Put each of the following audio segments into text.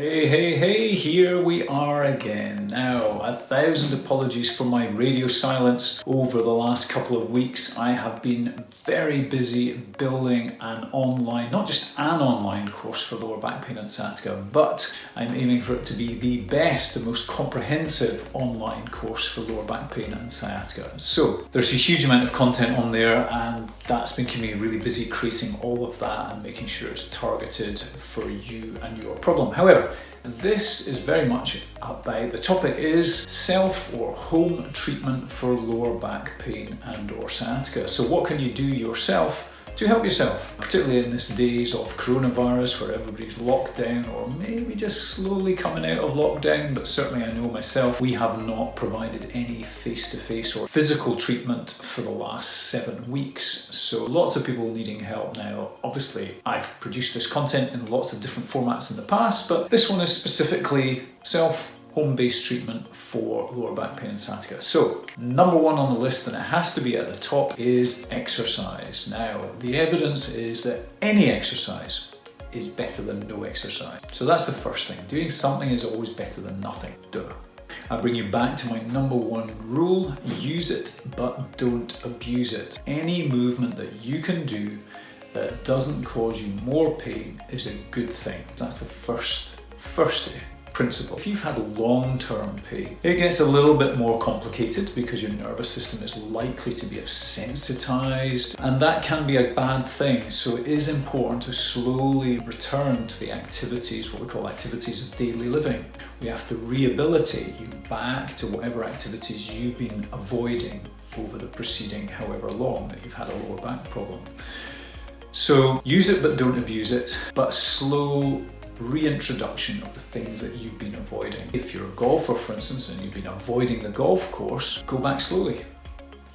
Hey, here we are again. Now, 1,000 apologies for my radio silence over the last couple of weeks. I have been very busy building an online, not just an online course for lower back pain and sciatica, but I'm aiming for it to be the best, the most comprehensive online course for lower back pain and sciatica. So there's a huge amount of content on there, and that's been keeping me really busy creating all of that and making sure it's targeted for you and your problem. However, this is very much about, the topic is self or home treatment for lower back pain and or sciatica. So what can you do yourself to help yourself, particularly in these days of coronavirus where everybody's locked down or maybe just slowly coming out of lockdown, but certainly I know myself, we have not provided any face-to-face or physical treatment for the last 7 weeks. So lots of people needing help now. Obviously, I've produced this content in lots of different formats in the past, but this one is specifically home-based treatment for lower back pain and sciatica. So, number one on the list, and it has to be at the top, is exercise. Now, the evidence is that any exercise is better than no exercise. So that's the first thing. Doing something is always better than nothing. Duh. I bring you back to my number one rule: use it, but don't abuse it. Any movement that you can do that doesn't cause you more pain is a good thing. That's the first principle. If you've had long-term pain, it gets a little bit more complicated because your nervous system is likely to be sensitized, and that can be a bad thing. So it is important to slowly return to the activities, what we call activities of daily living. We have to rehabilitate you back to whatever activities you've been avoiding over the preceding however long that you've had a lower back problem. So use it but don't abuse it, but slow reintroduction of the things that you've been avoiding. If you're a golfer, for instance, and you've been avoiding the golf course, go back slowly.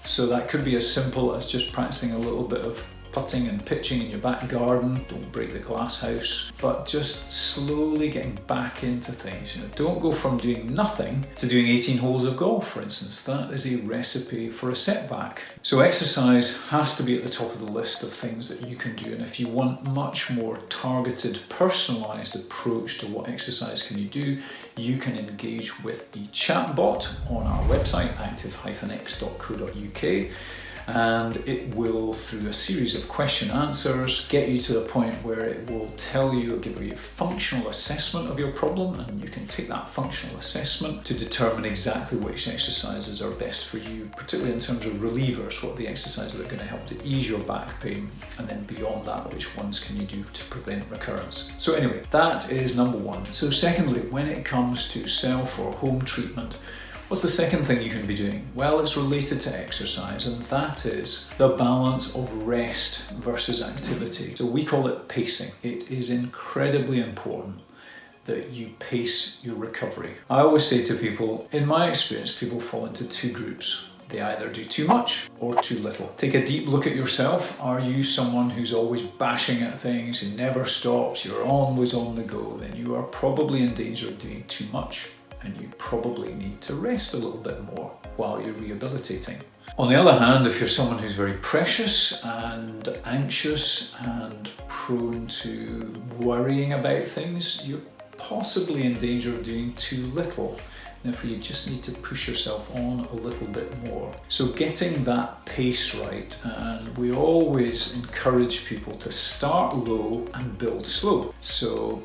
So that could be as simple as just practicing a little bit of putting and pitching in your back garden. Don't break the glass house, but just slowly getting back into things. Don't go from doing nothing to doing 18 holes of golf, for instance. That is a recipe for a setback. So exercise has to be at the top of the list of things that you can do. And if you want much more targeted, personalized approach to what exercise can you do, you can engage with the chatbot on our website, active-x.co.uk. And it will, through a series of question answers, get you to the point where it will tell you, give you a functional assessment of your problem, and you can take that functional assessment to determine exactly which exercises are best for you, particularly in terms of relievers, what are the exercises that are going to help to ease your back pain, and then beyond that, which ones can you do to prevent recurrence. So anyway, that is number one. So secondly, when it comes to self or home treatment, what's the second thing you can be doing? Well, it's related to exercise, and that is the balance of rest versus activity. So we call it pacing. It is incredibly important that you pace your recovery. I always say to people, in my experience, people fall into two groups. They either do too much or too little. Take a deep look at yourself. Are you someone who's always bashing at things, who never stops, you're always on the go? Then you are probably in danger of doing too much, and you probably need to rest a little bit more while you're rehabilitating. On the other hand, if you're someone who's very precious and anxious and prone to worrying about things, you're possibly in danger of doing too little. Therefore, you just need to push yourself on a little bit more. So getting that pace right, and we always encourage people to start low and build slow. So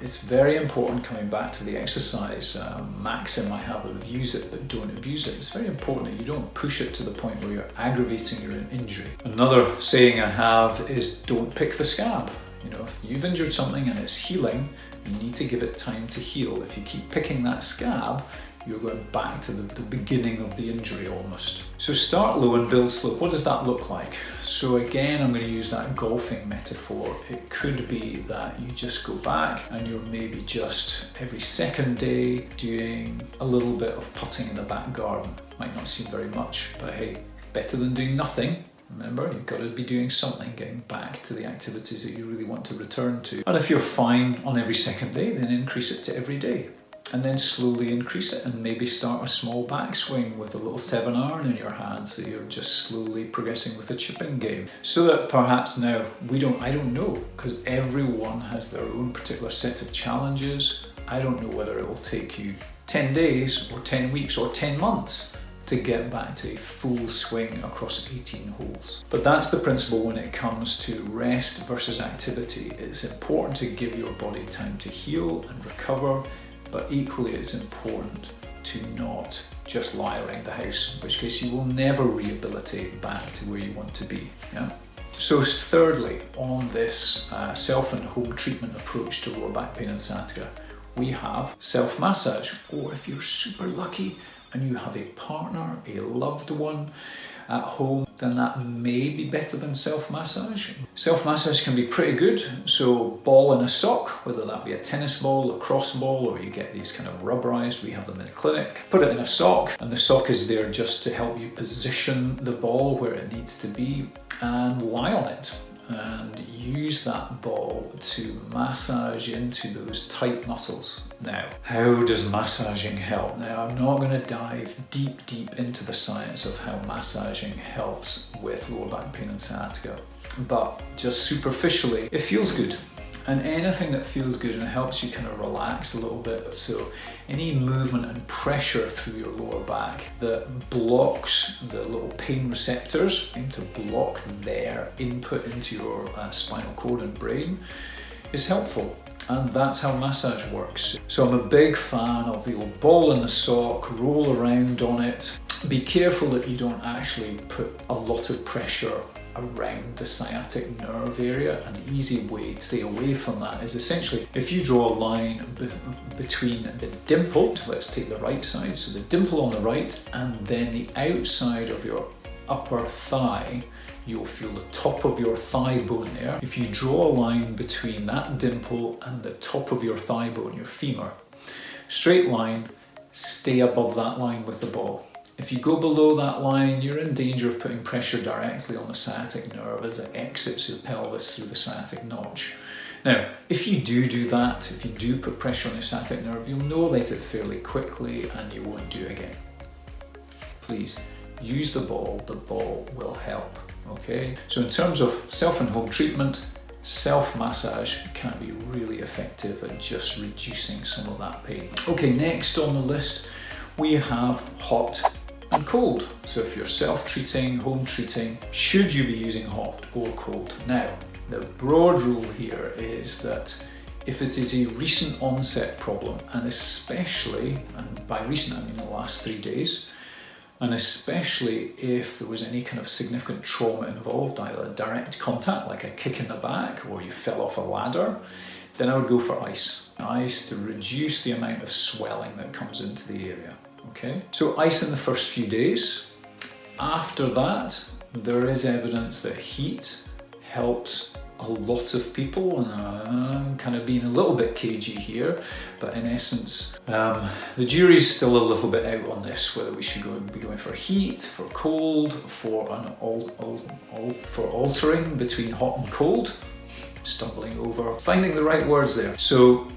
it's very important, coming back to the exercise maxim I have of use it but don't abuse it. It's very important that you don't push it to the point where you're aggravating your injury. Another saying I have is don't pick the scab. If you've injured something and it's healing, you need to give it time to heal. If you keep picking that scab, you're going back to the beginning of the injury almost. So start low and build slow. What does that look like? So again, I'm going to use that golfing metaphor. It could be that you just go back and you're maybe just every second day doing a little bit of putting in the back garden. Might not seem very much, but hey, better than doing nothing. Remember, you've got to be doing something, getting back to the activities that you really want to return to. And if you're fine on every second day, then increase it to every day. and then slowly increase it and maybe start a small backswing with a little 7-iron in your hand, so you're just slowly progressing with the chipping game. So that perhaps now, I don't know, because everyone has their own particular set of challenges. I don't know whether it will take you 10 days or 10 weeks or 10 months to get back to a full swing across 18 holes. But that's the principle when it comes to rest versus activity. It's important to give your body time to heal and recover, but equally it's important to not just lie around the house, in which case you will never rehabilitate back to where you want to be. Yeah? So thirdly, on this self and home treatment approach to lower back pain and sciatica, we have self-massage, or if you're super lucky and you have a partner, a loved one at home, then that may be better than self-massage. Self-massage can be pretty good. So ball in a sock, whether that be a tennis ball, a cross ball, or you get these kind of rubberized, we have them in the clinic. Put it in a sock, and the sock is there just to help you position the ball where it needs to be, and lie on it. And use that ball to massage into those tight muscles. Now, how does massaging help? Now, I'm not going to dive deep into the science of how massaging helps with lower back pain and sciatica, but just superficially, it feels good. And anything that feels good and helps you kind of relax a little bit. So any movement and pressure through your lower back that blocks the little pain receptors, aim to block their input into your spinal cord and brain, is helpful. And that's how massage works. So I'm a big fan of the old ball in the sock, roll around on it. Be careful that you don't actually put a lot of pressure around the sciatic nerve area. An easy way to stay away from that is essentially if you draw a line between the dimple, let's take the right side, so the dimple on the right, and then the outside of your upper thigh, you'll feel the top of your thigh bone there. If you draw a line between that dimple and the top of your thigh bone, your femur, straight line, stay above that line with the ball. If you go below that line, you're in danger of putting pressure directly on the sciatic nerve as it exits your pelvis through the sciatic notch. Now, if you do that, if you do put pressure on your sciatic nerve, you'll know about it fairly quickly and you won't do it again. Please, use the ball will help, okay? So in terms of self and home treatment, self-massage can be really effective at just reducing some of that pain. Okay, next on the list, we have hot and cold. So if you're self-treating, home treating, should you be using hot or cold? Now, the broad rule here is that if it is a recent onset problem, and especially, and by recent I mean the last 3 days, and especially if there was any kind of significant trauma involved, either direct contact like a kick in the back or you fell off a ladder, then I would go for ice. Ice to reduce the amount of swelling that comes into the area. Okay, so ice in the first few days. After that, there is evidence that heat helps a lot of people, and I'm kind of being a little bit cagey here, but in essence, the jury's still a little bit out on this, whether we should be going for heat, for cold, for altering between hot and cold, stumbling over, finding the right words there. So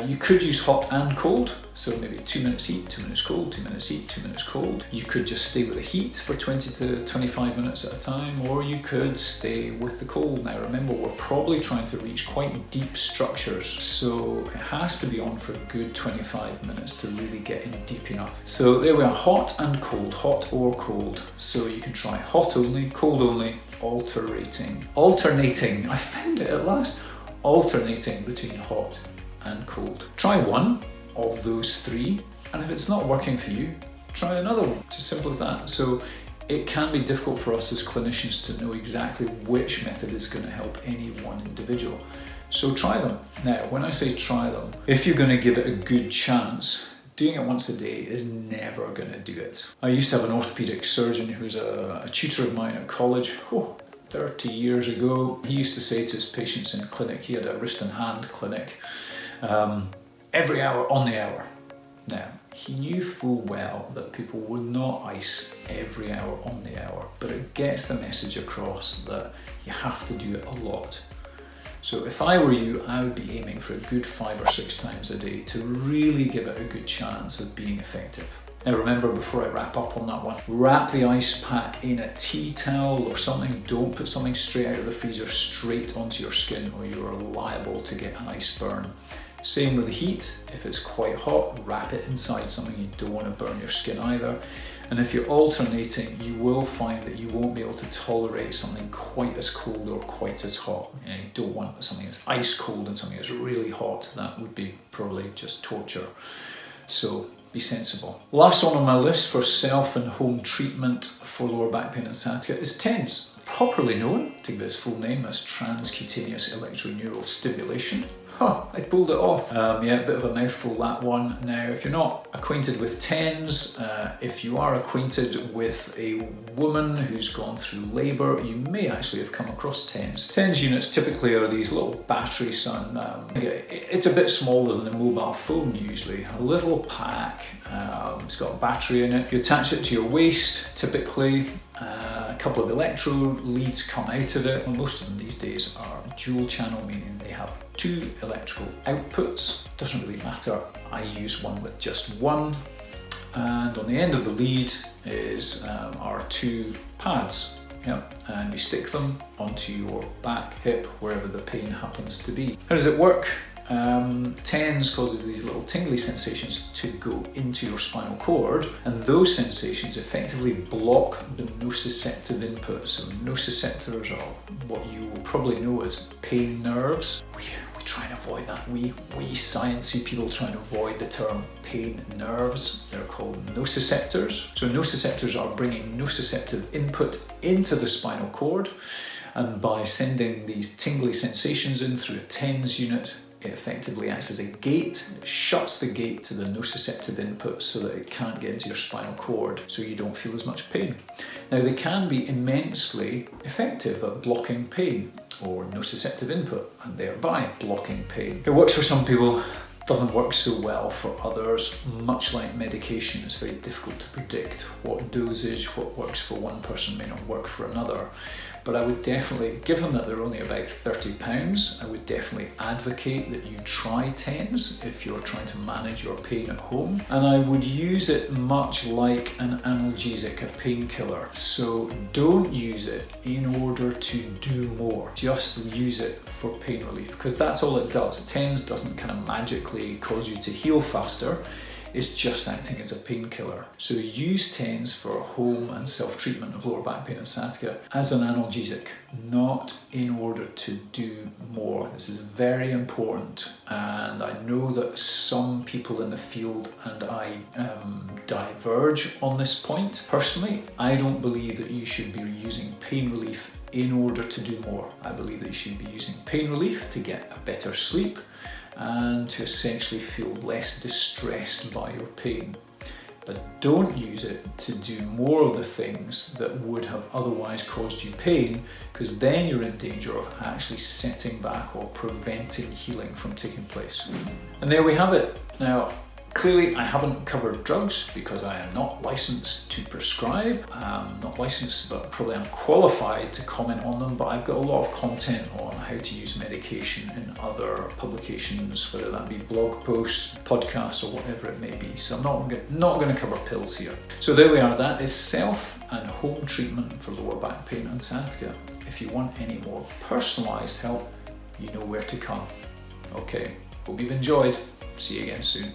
you could use hot and cold, so maybe 2 minutes heat, 2 minutes cold, 2 minutes heat, 2 minutes cold. You could just stay with the heat for 20 to 25 minutes at a time, or you could stay with the cold. Now remember, we're probably trying to reach quite deep structures, so it has to be on for a good 25 minutes to really get in deep enough. So there we are, hot and cold, hot or cold. So you can try hot only, cold only, alternating, I found it at last, alternating between hot and cold. Try one of those 3, and if it's not working for you, try another one. It's as simple as that. So it can be difficult for us as clinicians to know exactly which method is going to help any one individual. So try them. Now, when I say try them, if you're going to give it a good chance, doing it once a day is never going to do it. I used to have an orthopedic surgeon who's a tutor of mine at college. 30 years ago, he used to say to his patients in clinic, he had a wrist and hand clinic, every hour on the hour. Now, he knew full well that people would not ice every hour on the hour, but it gets the message across that you have to do it a lot. So if I were you, I would be aiming for a good 5 or 6 times a day to really give it a good chance of being effective. Now remember, before I wrap up on that one, wrap the ice pack in a tea towel or something. Don't put something straight out of the freezer straight onto your skin, or you are liable to get an ice burn. Same with the heat. If it's quite hot, wrap it inside something. You don't want to burn your skin either. And if you're alternating, you will find that you won't be able to tolerate something quite as cold or quite as hot. You don't want something that's ice cold and something that's really hot. That would be probably just torture. So be sensible. Last one on my list for self and home treatment for lower back pain and sciatica is TENS, properly known, take its full name, as transcutaneous electroneural stimulation. Oh, I pulled it off. Yeah, a bit of a mouthful, that one. Now, if you're not acquainted with TENS, if you are acquainted with a woman who's gone through labour, you may actually have come across TENS. TENS units typically are these little batteries, and it's a bit smaller than a mobile phone usually. A little pack, it's got a battery in it. You attach it to your waist, typically. A couple of electrode leads come out of it. Most of them these days are dual channel, meaning they have 2 electrical outputs. Doesn't really matter. I use one with just one. And on the end of the lead are 2 pads. And you stick them onto your back, hip, wherever the pain happens to be. How does it work? TENS causes these little tingly sensations to go into your spinal cord, and those sensations effectively block the nociceptive input. So nociceptors are what you will probably know as pain nerves. We try and avoid that. We sciencey people try and avoid the term pain nerves. They're called nociceptors. So nociceptors are bringing nociceptive input into the spinal cord, and by sending these tingly sensations in through a TENS unit, it effectively acts as a gate. It shuts the gate to the nociceptive input so that it can't get into your spinal cord, so you don't feel as much pain. Now, they can be immensely effective at blocking pain or nociceptive input, and thereby blocking pain. It works for some people, doesn't work so well for others. Much like medication, it's very difficult to predict what dosage, what works for one person may not work for another. But I would definitely, given that they're only about £30, I would definitely advocate that you try TENS if you're trying to manage your pain at home. And I would use it much like an analgesic, a painkiller. So don't use it in order to do more. Just use it for pain relief, because that's all it does. TENS doesn't kind of magically cause you to heal faster. It's just acting as a painkiller. So use TENS for home and self-treatment of lower back pain and sciatica as an analgesic, not in order to do more. This is very important, and I know that some people in the field and I diverge on this point. Personally, I don't believe that you should be using pain relief in order to do more. I believe that you should be using pain relief to get a better sleep and to essentially feel less distressed by your pain. But don't use it to do more of the things that would have otherwise caused you pain, because then you're in danger of actually setting back or preventing healing from taking place. And there we have it. Now, clearly I haven't covered drugs because I am not licensed to prescribe. I'm not licensed, but probably I'm qualified to comment on them. But I've got a lot of content on how to use medication in other publications, whether that be blog posts, podcasts, or whatever it may be. So I'm not going to cover pills here. So there we are. That is self and home treatment for lower back pain and sciatica. If you want any more personalised help, you know where to come. Okay, hope you've enjoyed. See you again soon.